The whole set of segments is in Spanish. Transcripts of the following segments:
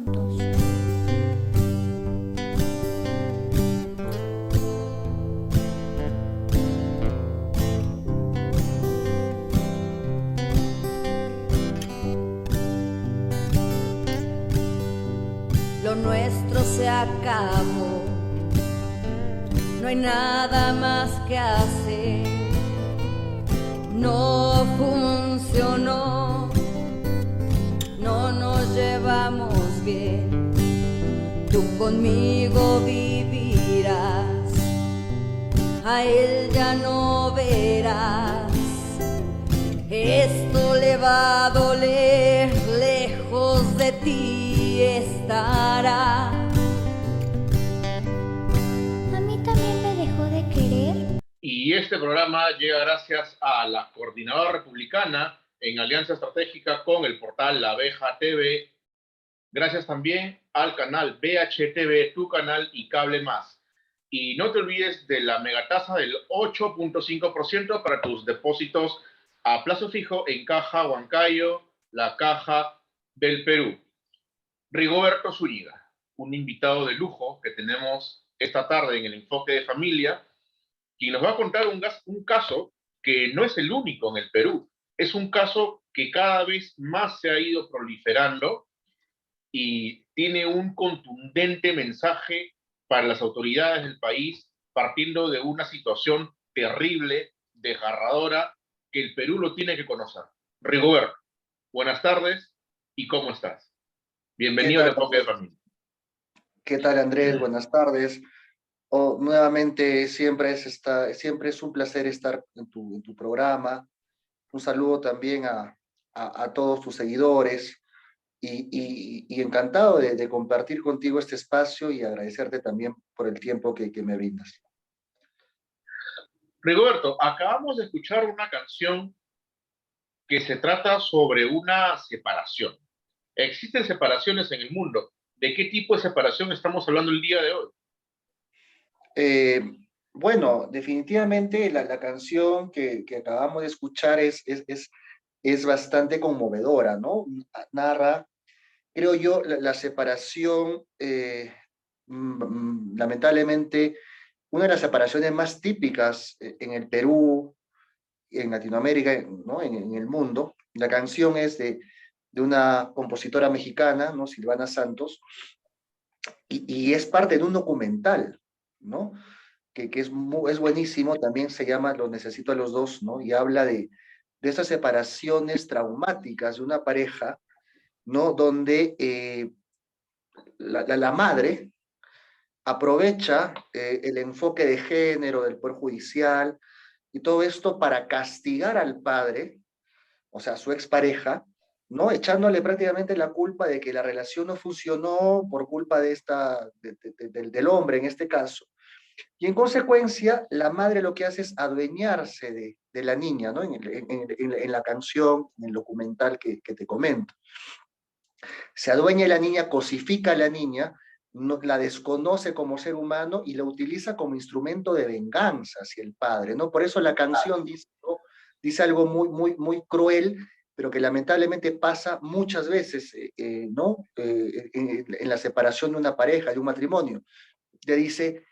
juntos. Lo nuestro se acabó, no hay nada más que hacer, no funcionó, no nos llevamos bien, tú conmigo vivirás, a él ya no verás, esto le va a doler, lejos de ti estará. A mí también me dejó de querer. Y este programa llega gracias a la Coordinadora Republicana en alianza estratégica con el portal La Abeja TV. Gracias también al canal BHTV, tu canal y Cable Más. Y no te olvides de la megatasa del 8.5% para tus depósitos a plazo fijo en Caja Huancayo, la Caja del Perú. Rigoberto Zúñiga, un invitado de lujo que tenemos esta tarde en el Enfoque de Familia, quien nos va a contar un caso que no es el único en el Perú. Es un caso que cada vez más se ha ido proliferando y tiene un contundente mensaje para las autoridades del país, partiendo de una situación terrible, desgarradora, que el Perú lo tiene que conocer. Rigoberto, buenas tardes y ¿cómo estás? ¿Qué Bienvenido al tal, Enfoque de Familia. ¿Qué tal, Andrés? Buenas tardes. Nuevamente, siempre es un placer estar en tu programa. Un saludo también a todos tus seguidores y encantado de compartir contigo este espacio y agradecerte también por el tiempo que me brindas. Rigoberto, acabamos de escuchar una canción que se trata sobre una separación. Existen separaciones en el mundo. ¿De qué tipo de separación estamos hablando el día de hoy? Bueno, definitivamente la canción que acabamos de escuchar es bastante conmovedora, ¿no? Narra, creo yo, la separación, lamentablemente, una de las separaciones más típicas en el Perú, en Latinoamérica, ¿no? En el mundo. La canción es de una compositora mexicana, ¿no? Silvana Santos, y es parte de un documental, ¿no? Que es buenísimo, también se llama Los necesito a los dos, ¿no? Y habla de esas separaciones traumáticas de una pareja, ¿no? Donde la madre aprovecha el enfoque de género del Poder Judicial y todo esto para castigar al padre, o sea, a su expareja, ¿no? Echándole prácticamente la culpa de que la relación no funcionó por culpa del hombre en este caso. Y en consecuencia, la madre lo que hace es adueñarse de la niña, ¿no? En la canción, en el documental que te comento. Se adueña de la niña, cosifica a la niña, no, la desconoce como ser humano y la utiliza como instrumento de venganza hacia el padre, ¿no? Por eso la canción dice, ¿no? Dice algo muy cruel, pero que lamentablemente pasa muchas veces, ¿no? En la separación de una pareja, de un matrimonio. Le dice,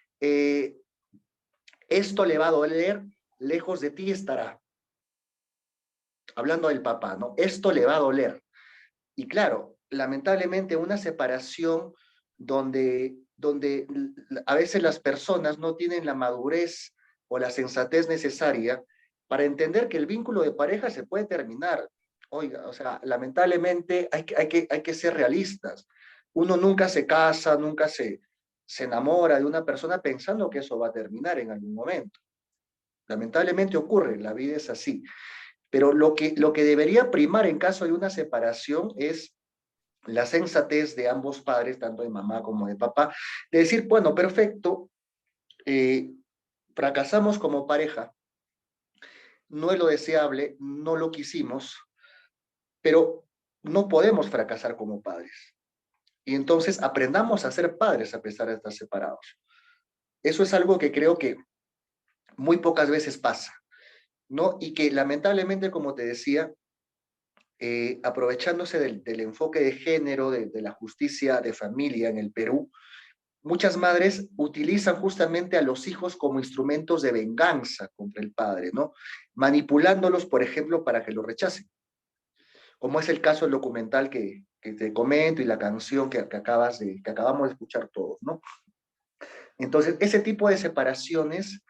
esto le va a doler, lejos de ti estará. Hablando del papá, ¿no? Esto le va a doler. Y claro, lamentablemente una separación donde a veces las personas no tienen la madurez o la sensatez necesaria para entender que el vínculo de pareja se puede terminar. Oiga, o sea, lamentablemente hay que ser realistas. Uno nunca se casa, nunca se enamora de una persona pensando que eso va a terminar en algún momento. Lamentablemente ocurre, la vida es así. Pero lo que debería primar en caso de una separación es la sensatez de ambos padres, tanto de mamá como de papá, de decir, bueno, perfecto, fracasamos como pareja, no es lo deseable, no lo quisimos, pero no podemos fracasar como padres. Y entonces aprendamos a ser padres a pesar de estar separados. Eso es algo que creo que muy pocas veces pasa, ¿no? Y que lamentablemente, como te decía, aprovechándose del enfoque de género, de la justicia de familia en el Perú, muchas madres utilizan justamente a los hijos como instrumentos de venganza contra el padre, ¿no? Manipulándolos, por ejemplo, para que lo rechacen, como es el caso del documental que te comento y la canción que acabamos de escuchar todos, ¿no? Entonces, ese tipo de separaciones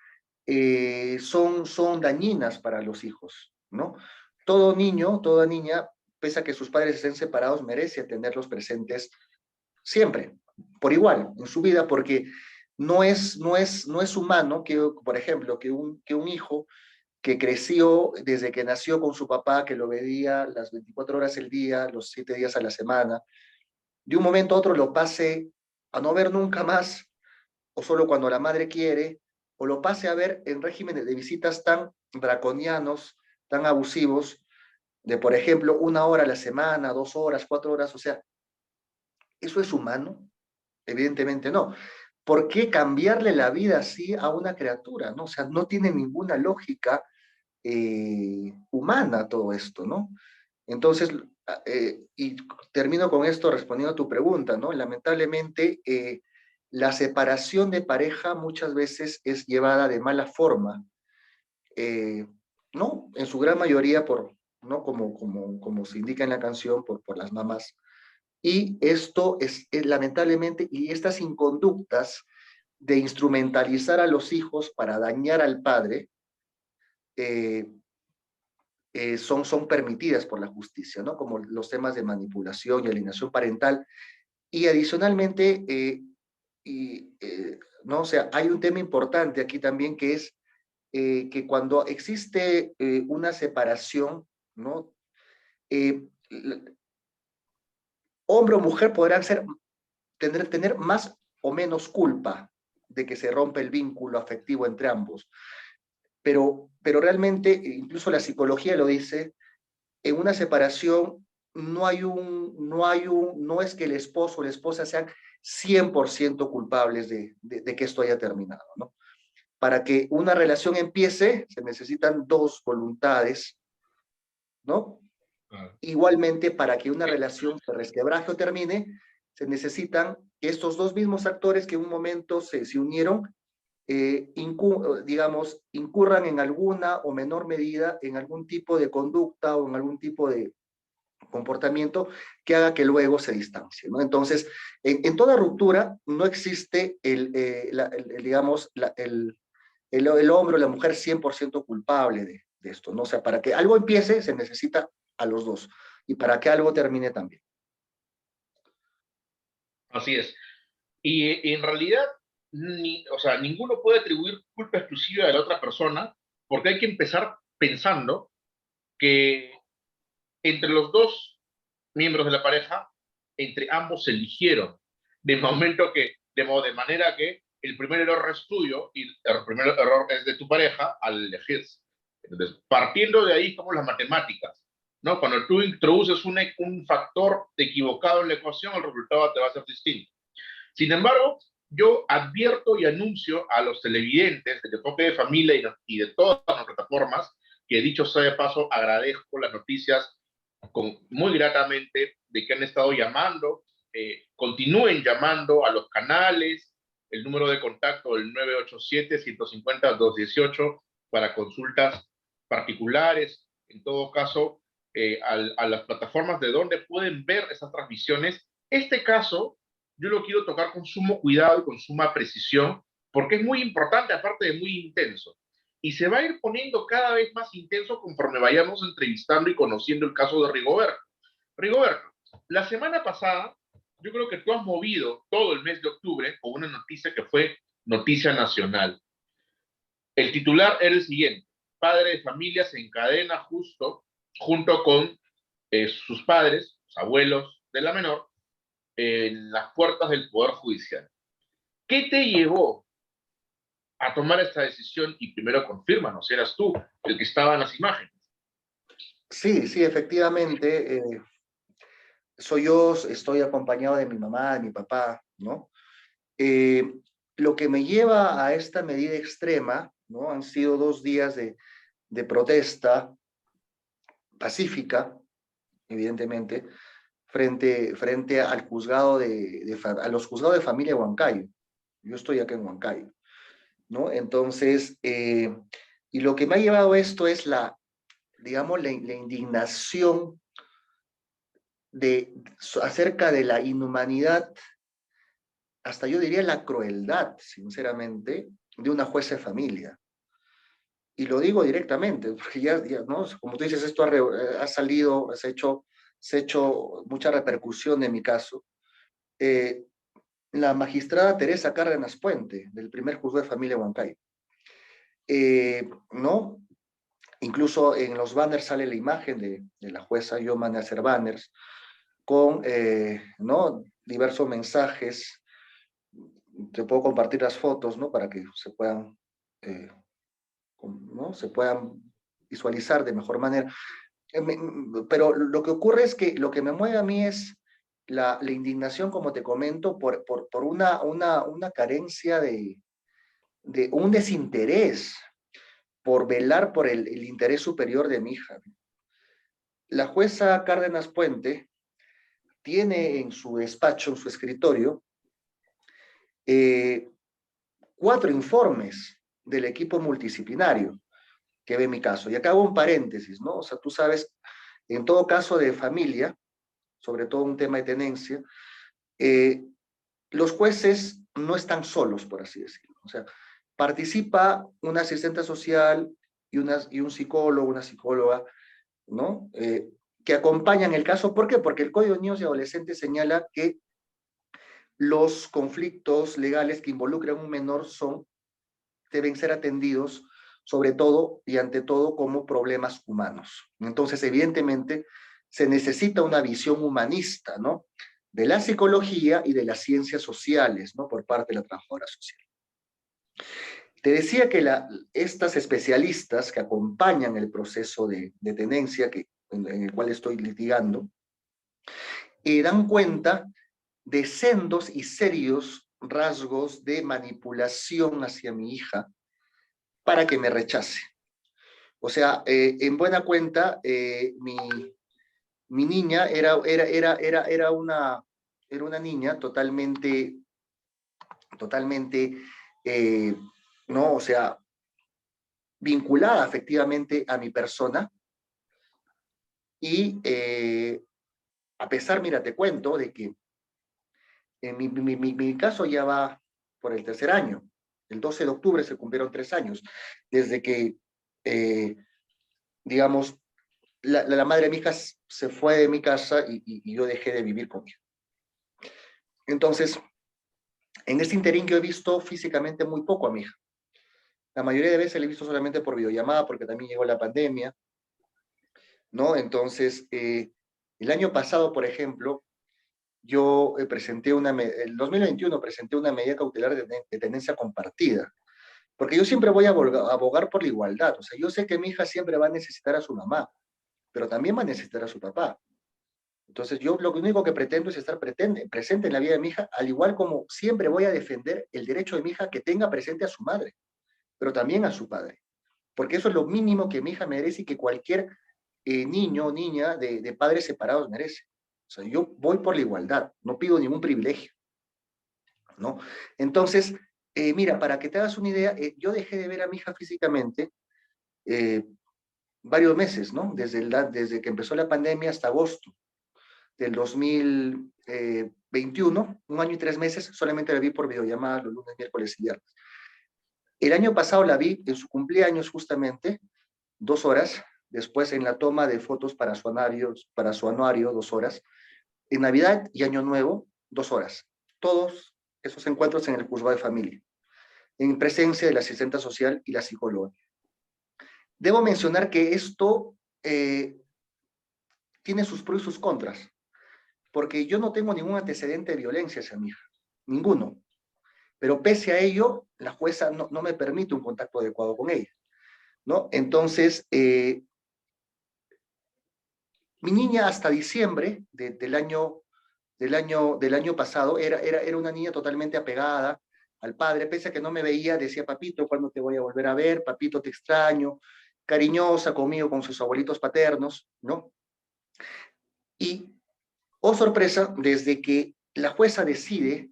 son dañinas para los hijos, ¿no? Todo niño, toda niña, pese a que sus padres estén separados, merece tenerlos presentes siempre, por igual, en su vida, porque no es humano que, por ejemplo, que un hijo que creció desde que nació con su papá, que lo veía las 24 horas del día, los 7 días a la semana, de un momento a otro lo pase a no ver nunca más, o solo cuando la madre quiere, o lo pase a ver en regímenes de visitas tan draconianos, tan abusivos, de, por ejemplo, 1 hora a la semana, 2 horas, 4 horas, o sea, ¿eso es humano? Evidentemente no. ¿Por qué cambiarle la vida así a una criatura? ¿No? O sea, no tiene ninguna lógica humana todo esto, ¿no? Entonces, y termino con esto respondiendo a tu pregunta, ¿no? Lamentablemente, la separación de pareja muchas veces es llevada de mala forma, eh, ¿no? En su gran mayoría ¿no? Como se indica en la canción, por las mamás. Y esto es lamentablemente, y estas inconductas de instrumentalizar a los hijos para dañar al padre, eh, son permitidas por la justicia, ¿no? Como los temas de manipulación y alienación parental. Y adicionalmente, ¿no? O sea, hay un tema importante aquí también que es que cuando existe una separación, ¿no? Eh, Hombre o mujer podrán tener más o menos culpa de que se rompe el vínculo afectivo entre ambos. Pero realmente, incluso la psicología lo dice, en una separación no es que el esposo o la esposa sean 100% culpables de que esto haya terminado, ¿no? Para que una relación empiece, se necesitan dos voluntades, ¿no? Igualmente, para que una relación se resquebraje o termine, se necesitan estos dos mismos actores que en un momento se unieron, digamos, incurran en alguna o menor medida en algún tipo de conducta o en algún tipo de comportamiento que haga que luego se distancie, ¿no? Entonces, en toda ruptura no existe digamos, el hombre o la mujer 100% culpable de esto, ¿no? O sea, para que algo empiece se necesita a los dos y para que algo termine también. Así es. Y en realidad, o sea, ninguno puede atribuir culpa exclusiva de la otra persona, porque hay que empezar pensando que entre los dos miembros de la pareja, entre ambos se eligieron, de manera que el primer error es tuyo y el primer error es de tu pareja al elegirse. Entonces, partiendo de ahí, como las matemáticas, ¿no? Cuando tú introduces un factor equivocado en la ecuación, el resultado te va a ser distinto. Sin embargo, yo advierto y anuncio a los televidentes del enfoque de familia y de todas las plataformas que, dicho sea de paso, agradezco las noticias muy gratamente de que han estado llamando, continúen llamando a los canales, el número de contacto del 987-150-218 para consultas particulares, en todo caso, a las plataformas de donde pueden ver esas transmisiones. Este caso yo lo quiero tocar con sumo cuidado y con suma precisión, porque es muy importante, aparte de muy intenso. Y se va a ir poniendo cada vez más intenso conforme vayamos entrevistando y conociendo el caso de Rigoberto. Rigoberto, la semana pasada, yo creo que tú has movido todo el mes de octubre con una noticia que fue noticia nacional. El titular era el siguiente: padre de familia se encadena junto con sus padres, sus abuelos de la menor, en las puertas del Poder Judicial. ¿Qué te llevó a tomar esta decisión? Y primero confírmanos, ¿eras tú el que estaba en las imágenes? Sí, sí, efectivamente, soy yo, estoy acompañado de mi mamá, de mi papá, ¿no? Eh, lo que me lleva a esta medida extrema, ¿no? Han sido 2 días de protesta pacífica, evidentemente, frente al juzgado a los juzgados de familia de Huancayo. Yo estoy acá en Huancayo, ¿no? Entonces, y lo que me ha llevado a esto es digamos, la indignación acerca de la inhumanidad, hasta yo diría la crueldad, sinceramente, de una jueza de familia. Y lo digo directamente, porque ¿no? Como tú dices, esto ha salido, se ha hecho mucha repercusión en mi caso. La magistrada Teresa Cárdenas Puente, del primer juzgado de familia de Huancayo, ¿no? Incluso en los banners sale la imagen de la jueza. Yo mandé a hacer banners con, ¿no? diversos mensajes. Te puedo compartir las fotos, ¿no? Para que se puedan, ¿no? se puedan visualizar de mejor manera. Pero lo que ocurre es que lo que me mueve a mí es la indignación, como te comento, por una carencia de un desinterés por velar por el interés superior de mi hija. La jueza Cárdenas Puente tiene en su despacho, en su escritorio, 4 informes del equipo multidisciplinario que ve mi caso. Y acá hago un paréntesis, ¿no? O sea, tú sabes, en todo caso de familia, sobre todo un tema de tenencia, los jueces no están solos, por así decirlo. O sea, participa una asistente social y un psicólogo, una psicóloga, ¿no? Que acompañan el caso. ¿Por qué? Porque el Código de Niños y Adolescentes señala que los conflictos legales que involucran a un menor deben ser atendidos sobre todo y ante todo como problemas humanos. Entonces, evidentemente, se necesita una visión humanista, ¿no? De la psicología y de las ciencias sociales, ¿no? Por parte de la trabajadora social. Te decía que estas especialistas que acompañan el proceso de tenencia en el cual estoy litigando, dan cuenta de sendos y serios rasgos de manipulación hacia mi hija para que me rechace. O sea, en buena cuenta, mi niña era una niña totalmente, ¿no? O sea, vinculada efectivamente a mi persona. Y a pesar, mira, te cuento de que en mi caso ya va por el 3er año. El 12 de octubre se cumplieron 3 años desde que, digamos, la madre de mi hija se fue de mi casa y yo dejé de vivir con ella. Entonces, en este interín yo he visto físicamente muy poco a mi hija. La mayoría de veces la he visto solamente por videollamada, porque también llegó la pandemia, ¿no? Entonces, el año pasado, por ejemplo, yo el 2021 presenté una medida cautelar de tenencia compartida, porque yo siempre voy a abogar por la igualdad. O sea, yo sé que mi hija siempre va a necesitar a su mamá, pero también va a necesitar a su papá. Entonces, yo lo único que pretendo es estar presente en la vida de mi hija, al igual como siempre voy a defender el derecho de mi hija que tenga presente a su madre, pero también a su padre, porque eso es lo mínimo que mi hija merece y que cualquier niño o niña de padres separados merece. O sea, yo voy por la igualdad, no pido ningún privilegio, ¿no? Entonces, mira, para que te hagas una idea, yo dejé de ver a mi hija físicamente varios meses, ¿no? Desde que empezó la pandemia hasta agosto del 2021, 1 año y 3 meses, solamente la vi por videollamada los lunes, miércoles y viernes. El año pasado la vi en su cumpleaños justamente, 2 horas, después en la toma de fotos para su anuario 2 horas, en Navidad y Año Nuevo, 2 horas. Todos esos encuentros en el juzgado de familia, en presencia de la asistente social y la psicóloga. Debo mencionar que esto tiene sus pros y sus contras, porque yo no tengo ningún antecedente de violencia hacia mi hija, ninguno. Pero pese a ello, la jueza no me permite un contacto adecuado con ella, ¿no? Entonces, mi niña hasta diciembre del año pasado era una niña totalmente apegada al padre, pese a que no me veía, decía: papito, ¿cuándo te voy a volver a ver? Papito, te extraño, cariñosa conmigo, con sus abuelitos paternos, ¿no? Y, oh sorpresa, desde que la jueza decide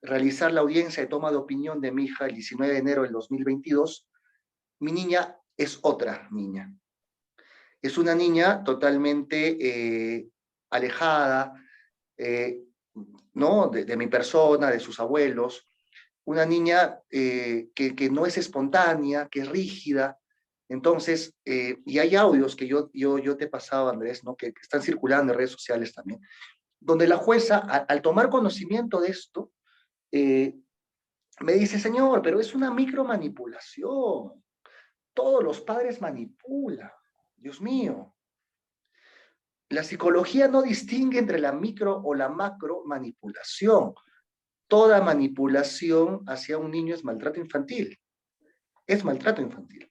realizar la audiencia de toma de opinión de mi hija el 19 de enero del 2022, mi niña es otra niña. Es una niña totalmente alejada, eh, ¿no? De mi persona, de sus abuelos, una niña que no es espontánea, que es rígida. Entonces, y hay audios que yo te he pasado, Andrés, ¿no? Que están circulando en redes sociales también, donde la jueza, al tomar conocimiento de esto, eh, me dice, señor, pero es una micromanipulación. Todos los padres manipulan. Dios mío. La psicología no distingue entre la micro o la macro manipulación. Toda manipulación hacia un niño es maltrato infantil. Es maltrato infantil.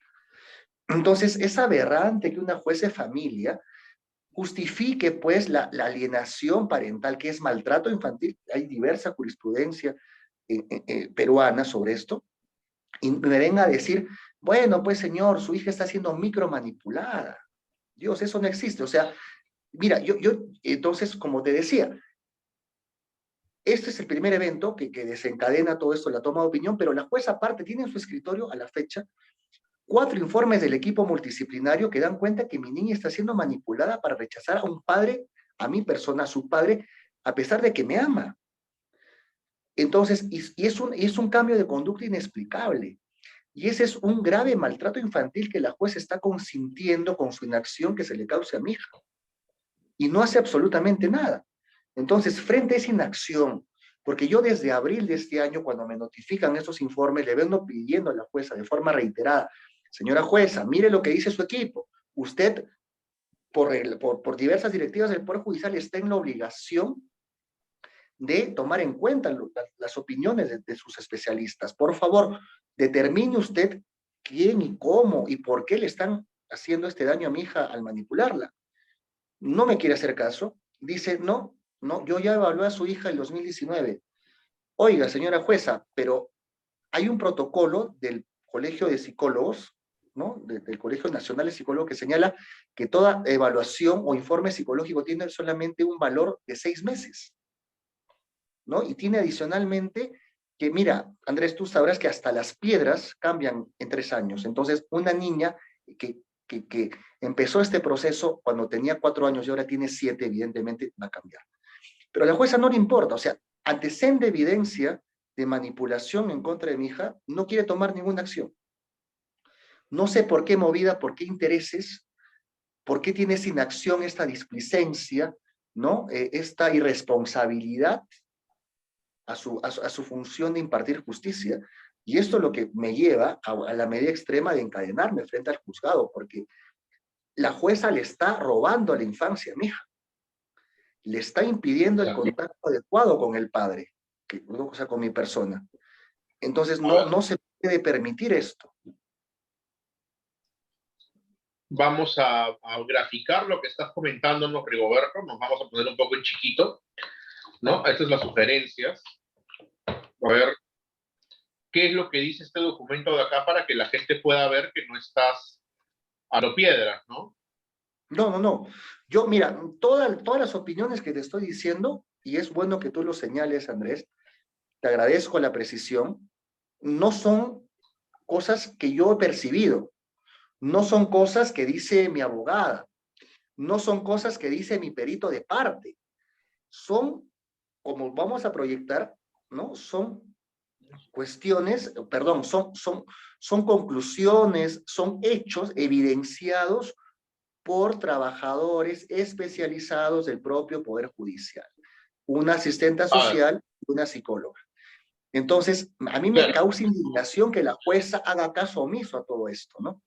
Entonces, es aberrante que una juez de familia justifique, pues, la alienación parental, que es maltrato infantil. Hay diversa jurisprudencia peruana sobre esto. Y me venga a decir, bueno, pues, señor, su hija está siendo micromanipulada. Dios, eso no existe. O sea, mira, entonces, como te decía, este es el primer evento que desencadena todo esto, la toma de opinión, pero la jueza aparte tiene en su escritorio a la fecha 4 informes del equipo multidisciplinario que dan cuenta que mi niña está siendo manipulada para rechazar a un padre, a mi persona, a su padre, a pesar de que me ama. Entonces, es un cambio de conducta inexplicable. Y ese es un grave maltrato infantil que la jueza está consintiendo con su inacción que se le cause a mi hija. Y no hace absolutamente nada. Entonces, frente a esa inacción, porque yo desde abril de este año, cuando me notifican estos informes, le vengo pidiendo a la jueza de forma reiterada, señora jueza, mire lo que dice su equipo. Usted, por diversas directivas del Poder Judicial, está en la obligación de tomar en cuenta las opiniones de sus especialistas. Por favor, determine usted quién y cómo y por qué le están haciendo este daño a mi hija al manipularla. No me quiere hacer caso. Dice, no, yo ya evalué a su hija en 2019. Oiga, señora jueza, pero hay un protocolo del Colegio de Psicólogos, ¿no? Del Colegio Nacional de Psicólogos que señala que toda evaluación o informe psicológico tiene solamente un valor de 6 meses, ¿no? Y tiene adicionalmente que, mira, Andrés, tú sabrás que hasta las piedras cambian en 3 años. Entonces, una niña que empezó este proceso cuando tenía 4 años y ahora tiene 7, evidentemente va a cambiar. Pero a la jueza no le importa, o sea, ante de evidencia de manipulación en contra de mi hija, no quiere tomar ninguna acción. No sé por qué movida, por qué intereses, por qué tiene esa inacción, esta displicencia, ¿no? Esta irresponsabilidad a su función de impartir justicia. Y esto es lo que me lleva a la medida extrema de encadenarme frente al juzgado, porque la jueza le está robando a la infancia a mi hija. Le está impidiendo el contacto adecuado con el padre, o sea, con mi persona. Entonces, no se puede permitir esto. Vamos a graficar lo que estás comentándonos, Rigoberto. Nos vamos a poner un poco en chiquito, ¿no? Estas son las sugerencias. A ver, ¿qué es lo que dice este documento de acá para que la gente pueda ver que no estás a lo piedra, ¿no? No. Yo, mira, todas las opiniones que te estoy diciendo, y es bueno que tú lo señales, Andrés, te agradezco la precisión, no son cosas que yo he percibido, no son cosas que dice mi abogada, no son cosas que dice mi perito de parte, son, como vamos a proyectar, ¿no? Son cuestiones, perdón, son conclusiones, son hechos evidenciados por trabajadores especializados del propio Poder Judicial, una asistente social y una psicóloga. Entonces, a mí me causa indignación que la jueza haga caso omiso a todo esto, ¿no?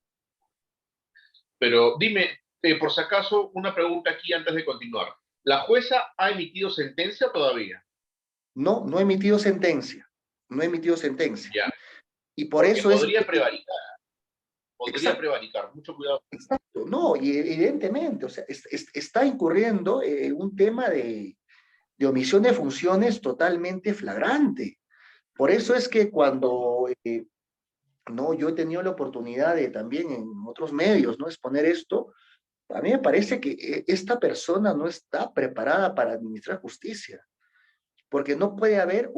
Pero dime, por si acaso, una pregunta aquí antes de continuar. ¿La jueza ha emitido sentencia todavía? No ha emitido sentencia. No ha emitido sentencia. Ya. Y por porque eso podría prevaricar. Podría exacto, prevaricar. Mucho cuidado. Exacto. No, y evidentemente, o sea, está incurriendo un tema de omisión de funciones totalmente flagrante. Por eso es que cuando no, yo he tenido la oportunidad de también en otros medios, ¿no? Exponer esto, A mí me parece que esta persona no está preparada para administrar justicia, porque no puede haber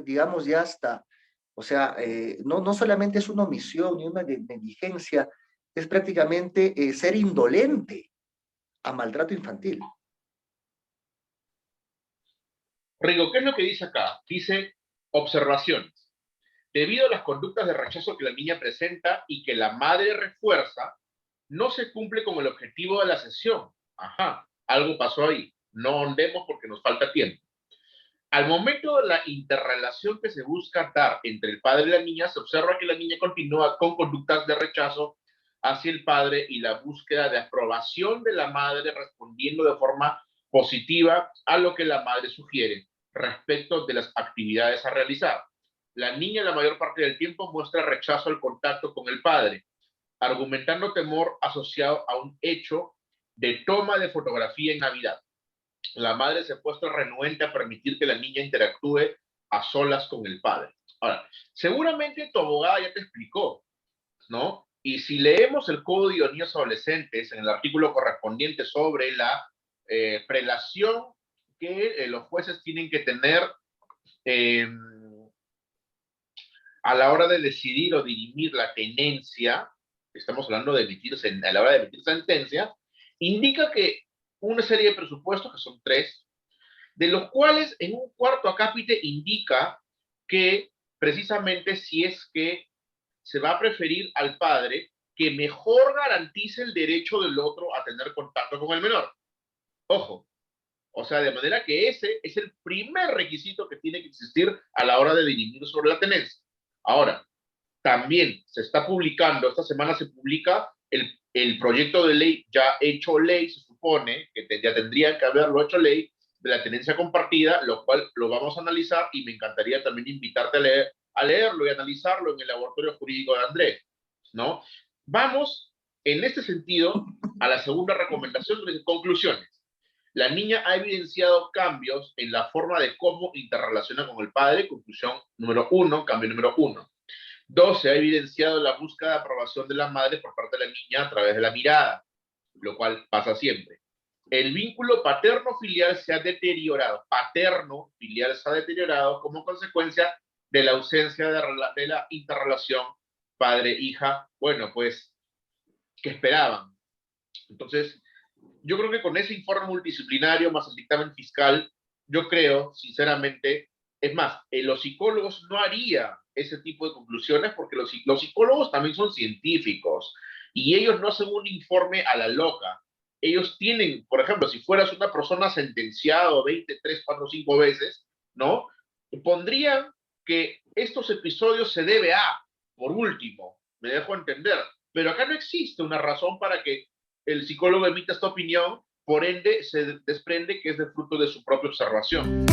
digamos, ya hasta, o sea, no solamente es una omisión ni una negligencia, es prácticamente ser indolente a maltrato infantil. Rigo, ¿qué es lo que dice acá? Dice observaciones. Debido a las conductas de rechazo que la niña presenta y que la madre refuerza, no se cumple con el objetivo de la sesión. Ajá, algo pasó ahí. No ahondemos porque nos falta tiempo. Al momento de la interrelación que se busca dar entre el padre y la niña, se observa que la niña continúa con conductas de rechazo hacia el padre y la búsqueda de aprobación de la madre, respondiendo de forma positiva a lo que la madre sugiere respecto de las actividades a realizar. La niña la mayor parte del tiempo muestra rechazo al contacto con el padre, argumentando temor asociado a un hecho de toma de fotografía en Navidad. La madre se muestra renuente a permitir que la niña interactúe a solas con el padre. Ahora, seguramente tu abogada ya te explicó, ¿no? Y si leemos el Código de Niños Adolescentes en el artículo correspondiente sobre la prelación que los jueces tienen que tener a la hora de decidir o dirimir la tenencia, estamos hablando de a la hora de emitir sentencia, indica que una serie de presupuestos, que son 3, de los cuales en un cuarto acápite indica que precisamente si es que se va a preferir al padre que mejor garantice el derecho del otro a tener contacto con el menor. Ojo, o sea, de manera que ese es el primer requisito que tiene que existir a la hora de dirimir sobre la tenencia. Ahora, también se está publicando, esta semana se publica el proyecto de ley ya hecho ley, se supone que ya tendrían que haberlo hecho ley, de la tenencia compartida, lo cual lo vamos a analizar y me encantaría también invitarte a leerlo y analizarlo en el laboratorio jurídico de Andrés, ¿no? Vamos, en este sentido, a la segunda recomendación de conclusiones. La niña ha evidenciado cambios en la forma de cómo interrelaciona con el padre, conclusión número 1, cambio número 1. 2, se ha evidenciado la búsqueda de aprobación de la madre por parte de la niña a través de la mirada, lo cual pasa siempre. El vínculo paterno-filial se ha deteriorado. Paterno-filial se ha deteriorado como consecuencia de la ausencia de la interrelación padre-hija. Bueno, pues, ¿qué esperaban? Entonces, yo creo que con ese informe multidisciplinario más el dictamen fiscal, yo creo, sinceramente, es más, los psicólogos no harían ese tipo de conclusiones porque los psicólogos también son científicos y ellos no hacen un informe a la loca. Ellos tienen, por ejemplo, si fueras una persona sentenciada 20, 3, 4, 5 veces, ¿no? Pondrían que estos episodios se debe a, por último, me dejo entender, pero acá no existe una razón para que el psicólogo emita esta opinión, por ende se desprende que es de fruto de su propia observación.